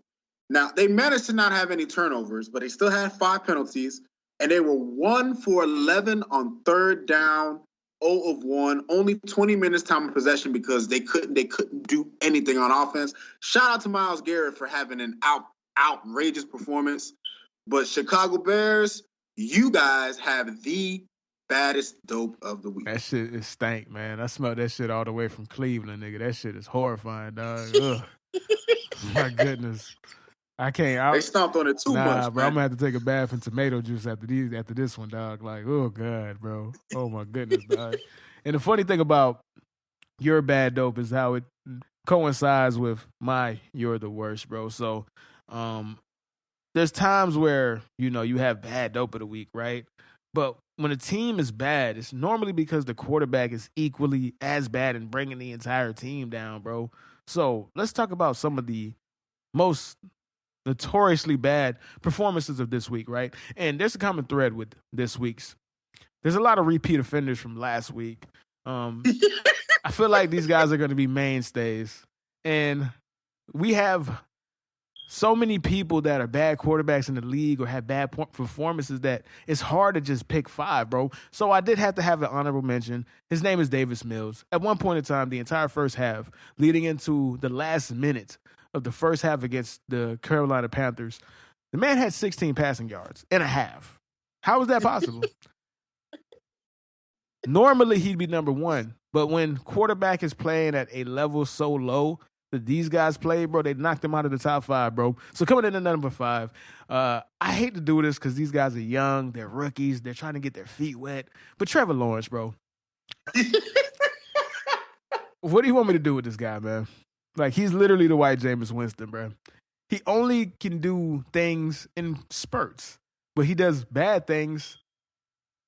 Now, they managed to not have any turnovers, but they still had 5 penalties, and they were 1 for 11 on third down, 0 of 1, only 20 minutes time of possession because they couldn't do anything on offense. Shout out to Myles Garrett for having an outrageous performance. But Chicago Bears, you guys have the baddest dope of the week. That shit is stank, man. I smell that shit all the way from Cleveland, nigga. That shit is horrifying, dog. Ugh. My goodness. I can't. They stomped on it too much, bro. man. I'm gonna have to take a bath in tomato juice after this one, dog. Like, oh god, bro. Oh my goodness, dog. And the funny thing about your bad dope is how it coincides with my you're the worst, bro. So, there's times where you have bad dope of the week, right? But when a team is bad, it's normally because the quarterback is equally as bad and bringing the entire team down, bro. So let's talk about some of the most notoriously bad performances of this week, right? And there's a common thread with this week's. There's a lot of repeat offenders from last week. I feel like these guys are going to be mainstays. And we have so many people that are bad quarterbacks in the league or have bad performances that it's hard to just pick 5, bro. So I did have to have an honorable mention. His name is Davis Mills. At one point in time, the entire first half, leading into the last minute of the first half against the Carolina Panthers, the man had 16 passing yards and a half. How is that possible? Normally, he'd be number 1. But when quarterback is playing at a level so low that these guys play, bro, they knocked him out of the top 5, bro. So coming in at number 5, I hate to do this because these guys are young. They're rookies. They're trying to get their feet wet. But Trevor Lawrence, bro. What do you want me to do with this guy, man? Like, he's literally the white Jameis Winston, bro. He only can do things in spurts, but he does bad things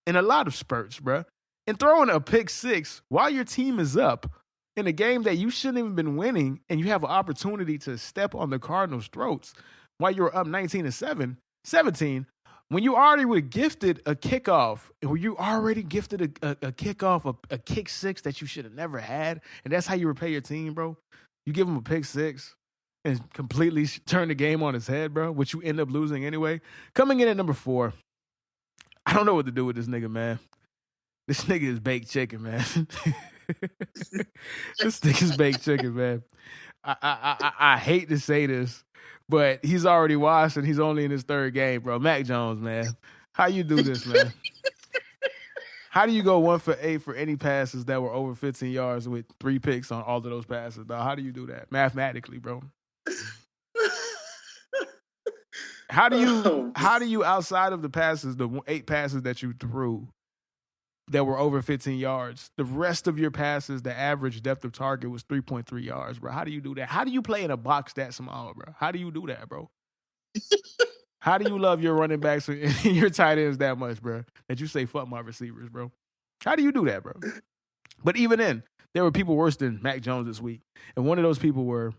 in a lot of spurts, bro. And throwing a pick 6 while your team is up in a game that you shouldn't even been winning, and you have an opportunity to step on the Cardinals' throats while you're up 17, when you already were gifted a kickoff, or you already gifted a kickoff, a kick 6 that you should have never had, and that's how you repay your team, bro. You give him a pick 6 and completely turn the game on its head, bro, which you end up losing anyway. Coming in at number 4, I don't know what to do with this nigga, man. This nigga is baked chicken, man. This nigga's baked chicken, man. I hate to say this, but he's already washed and he's only in his 3rd game, bro. Mac Jones, man. How you do this, man? How do you go 1 for 8 for any passes that were over 15 yards with 3 picks on all of those passes, dog? How do you do that mathematically, bro? How do you outside of the passes, the 8 passes that you threw that were over 15 yards, the rest of your passes, the average depth of target was 3.3 yards, bro? How do you do that? How do you play in a box that small, bro? How do you do that, bro? How do you love your running backs and your tight ends that much, bro, that you say, fuck my receivers, bro? How do you do that, bro? But even then, there were people worse than Mac Jones this week. And one of those people were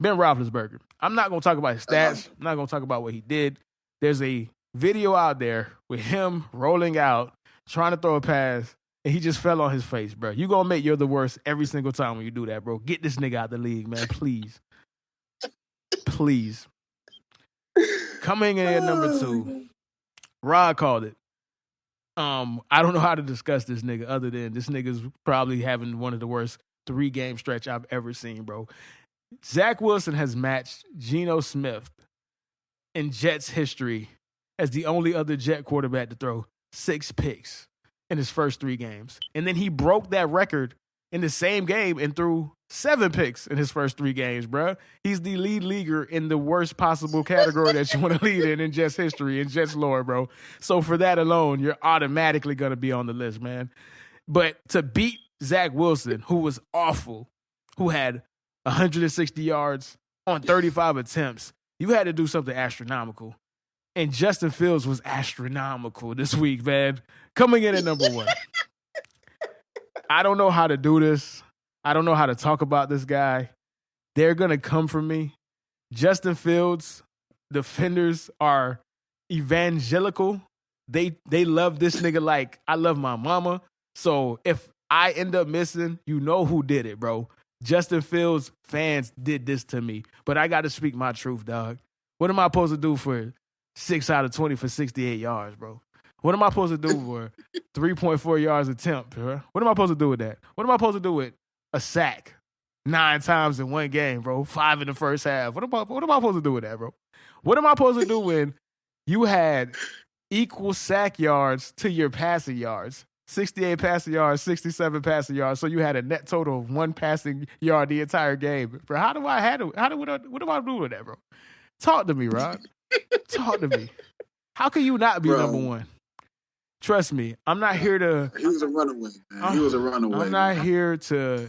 Ben Roethlisberger. I'm not going to talk about his stats. I'm not going to talk about what he did. There's a video out there with him rolling out, trying to throw a pass, and he just fell on his face, bro. You going to make you're the worst every single time when you do that, bro. Get this nigga out the league, man, please. Please. Coming in at number 2, Rod called it. I don't know how to discuss this nigga other than this nigga's probably having one of the worst 3-game stretch I've ever seen, bro. Zach Wilson has matched Geno Smith in Jets history as the only other Jet quarterback to throw 6 picks in his first 3 games. And then he broke that record in the same game and threw 7 picks in his first 3 games, bro. He's the lead leaguer in the worst possible category that you want to lead in Jets history, in Jets lore, bro. So for that alone, you're automatically going to be on the list, man. But to beat Zach Wilson, who was awful, who had 160 yards on 35 attempts, you had to do something astronomical. And Justin Fields was astronomical this week, man. Coming in at number 1. I don't know how to do this. I don't know how to talk about this guy. They're going to come for me. Justin Fields, defenders are evangelical. they love this nigga like I love my mama. So if I end up missing, you know who did it, bro. Justin Fields fans did this to me. But I got to speak my truth, dog. What am I supposed to do for 6 out of 20 for 68 yards, bro? What am I supposed to do for 3.4 yards attempt, bro? What am I supposed to do with that? What am I supposed to do with a sack 9 times in one game, bro? 5 in the first half. What am I supposed to do with that, bro? What am I supposed to do when you had equal sack yards to your passing yards? 68 passing yards, 67 passing yards. So you had a net total of 1 passing yard the entire game. Bro, what do I do with that, bro? Talk to me, Rod. Talk to me. How can you not be number one? Trust me, I'm not here to... He was a runaway, man. He was a runaway. I'm not here to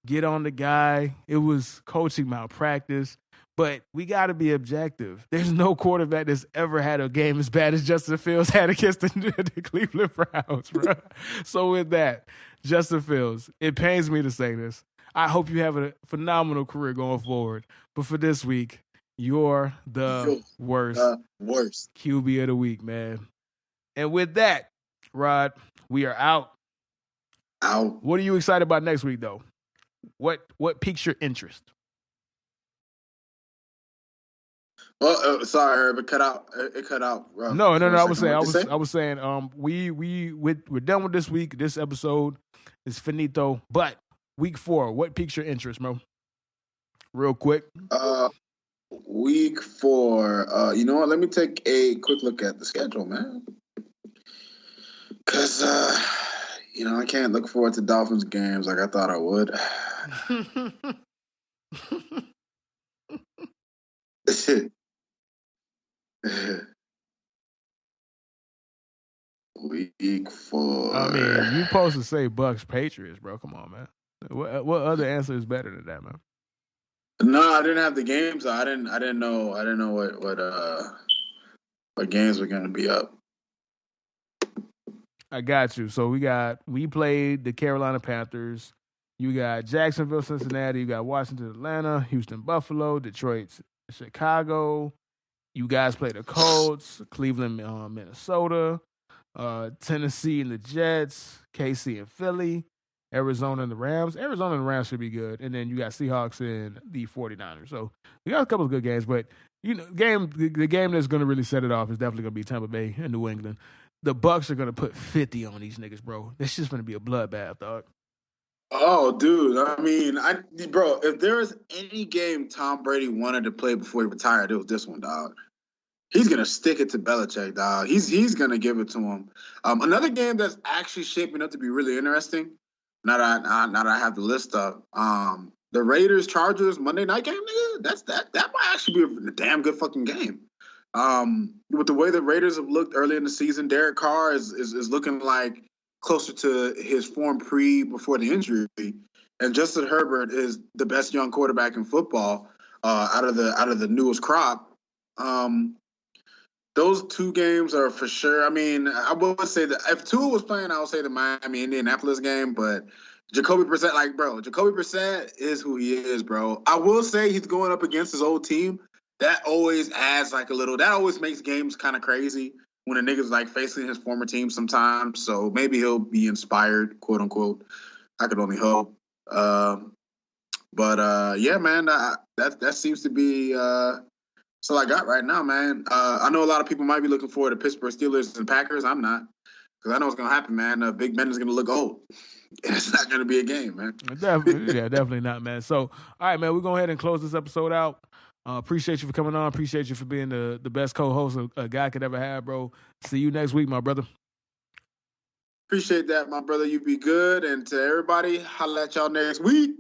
get on the guy. It was coaching malpractice. But we got to be objective. There's no quarterback that's ever had a game as bad as Justin Fields had against the Cleveland Browns, bro. So with that, Justin Fields, it pains me to say this. I hope you have a phenomenal career going forward. But for this week, you're the worst QB of the week, man. And with that, Rod, we are out. Out. What are you excited about next week, though? What piques your interest? Well, sorry, Herb, it cut out. It cut out. No. I was saying, we're done with this week. This episode is finito. But week 4, what piques your interest, bro? Real quick. Week 4. You know what? Let me take a quick look at the schedule, man. Because I can't look forward to Dolphins games like I thought I would. Week 4. I mean, you supposed to say Bucks Patriots, bro. Come on, man. What other answer is better than that, man? No, I didn't have the games. I didn't know what games were gonna be up. I got you. So we played the Carolina Panthers. You got Jacksonville, Cincinnati. You got Washington, Atlanta, Houston, Buffalo, Detroit, Chicago. You guys played the Colts, Cleveland, Minnesota, Tennessee and the Jets, KC and Philly, Arizona and the Rams. Arizona and the Rams should be good. And then you got Seahawks and the 49ers. So we got a couple of good games. But the game that's going to really set it off is definitely going to be Tampa Bay and New England. The Bucks are going to put 50 on these niggas, bro. This just going to be a bloodbath, dog. Oh, dude. I mean, if there was any game Tom Brady wanted to play before he retired, it was this one, dog. He's going to stick it to Belichick, dog. He's going to give it to him. Another game that's actually shaping up to be really interesting, now that I have the list up, the Raiders-Chargers Monday night game, nigga, that might actually be a damn good fucking game. With the way the Raiders have looked early in the season, Derek Carr is looking like closer to his form before the injury, and Justin Herbert is the best young quarterback in football out of the newest crop. Those 2 games are for sure. I mean, I would say that if Tua was playing, I would say the Miami-Indianapolis game, but Jacoby Brissett is who he is, bro. I will say he's going up against his old team. That always adds that always makes games kind of crazy when a nigga's like facing his former team sometimes. So maybe he'll be inspired, quote unquote. I could only hope. But yeah, man, that seems to be that's all I got right now, man. I know a lot of people might be looking forward to Pittsburgh Steelers and Packers. I'm not, because I know what's gonna happen, man. Big Ben is gonna look old. It's not gonna be a game, man. Definitely not, man. So, all right, man, we're going to go ahead and close this episode out. Appreciate you for coming on. Appreciate you for being the best co-host a guy could ever have, bro. See you next week, my brother. Appreciate that, my brother. You be good. And to everybody, holla at y'all next week.